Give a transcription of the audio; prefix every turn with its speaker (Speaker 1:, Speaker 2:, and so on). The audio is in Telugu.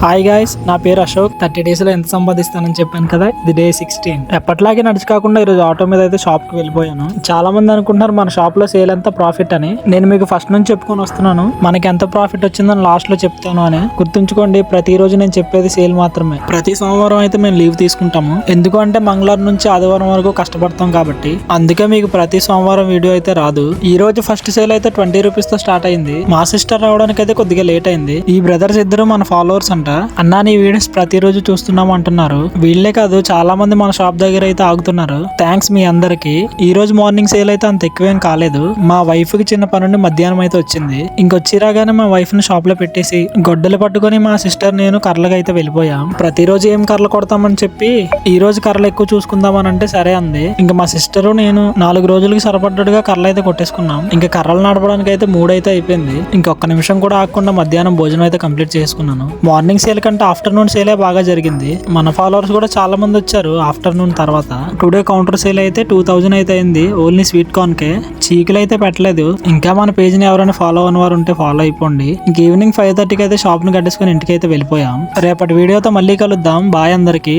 Speaker 1: హాయ్ గాయ్స్, నా పేరు అశోక్. 30 days లో ఎంత సంపాదిస్తానని చెప్పాను కదా, ఇది డే 16. ఎప్పట్లాగే నడిచి కాకుండా ఈరోజు ఆటో మీద అయితే షాప్ కి వెళ్ళిపోయాను. చాలా మంది అనుకుంటున్నారు మన షాప్ లో సేల్ ఎంత ప్రాఫిట్ అని. నేను మీకు ఫస్ట్ నుంచి చెప్పుకొని వస్తున్నాను, మనకి ఎంత ప్రాఫిట్ వచ్చిందని లాస్ట్ లో చెప్తాను అని. గుర్తుంచుకోండి, ప్రతిరోజు నేను చెప్పేది సేల్ మాత్రమే. ప్రతి సోమవారం అయితే మేము లీవ్ తీసుకుంటాము, ఎందుకంటే మంగళవారం నుంచి ఆదివారం వరకు కష్టపడతాం కాబట్టి. అందుకే మీకు ప్రతి సోమవారం వీడియో అయితే రాదు. ఈ రోజు ఫస్ట్ సేల్ అయితే 20 రూపీస్ తో స్టార్ట్ అయింది. మా సిస్టర్ రావడానికి అయితే కొద్దిగా లేట్ అయింది. ఈ బ్రదర్స్ ఇద్దరు మన ఫాలోవర్స్ అంట. అన్నా నీ వీడియోస్ ప్రతిరోజు చూస్తున్నాం అంటున్నారు. వీళ్ళే కాదు, చాలా మంది మన షాప్ దగ్గర అయితే ఆగుతున్నారు. థ్యాంక్స్ మీ అందరికి. ఈ రోజు మార్నింగ్ సేల్ అయితే అంత ఎక్కువేం కాలేదు. మా వైఫ్ కి చిన్న పనుండి మధ్యాహ్నం అయితే వచ్చింది. ఇంకొచ్చి రాగానే మా వైఫ్ ని షాప్ లో పెట్టేసి గొడ్డలు పట్టుకొని మా సిస్టర్ నేను కర్రలకు అయితే వెళ్ళిపోయాం. ప్రతిరోజు ఏం కర్రలు కొడతామని చెప్పి ఈ రోజు కర్రలు ఎక్కువ చూసుకుందామని అంటే సరే అంది. ఇంకా మా సిస్టర్ నేను 4 రోజులకి సరిపడ్డట్టుగా కర్రలు అయితే కొట్టేసుకున్నాం. ఇంకా కర్రలు నడపడానికి అయితే 3 అయితే అయిపోయింది. ఇంకొక నిమిషం కూడా ఆగకుండా మధ్యాహ్నం భోజనం అయితే కంప్లీట్ చేసుకున్నాను. మార్నింగ్ సేల్ కంటే ఆఫ్టర్నూన్ సేలే బాగా జరిగింది. మన ఫాలోవర్స్ కూడా చాలా మంది వచ్చారు ఆఫ్టర్నూన్ తర్వాత. టుడే కౌంటర్ సేల్ అయితే 2000 అయితే అయింది. ఓన్లీ స్వీట్ కార్న్ కే. చీకులు అయితే పెట్టలేదు. ఇంకా మన పేజ్ ని ఎవరైనా ఫాలో అవ్వని వారు ఉంటే ఫాలో అయిపోండి. ఇంక ఈవినింగ్ 5:30కి అయితే షాప్ ని కట్టేసుకుని ఇంటికి అయితే వెళ్ళిపోయాం. రేపటి వీడియోతో మళ్ళీ కలుద్దాం. బాయ్ అందరికి.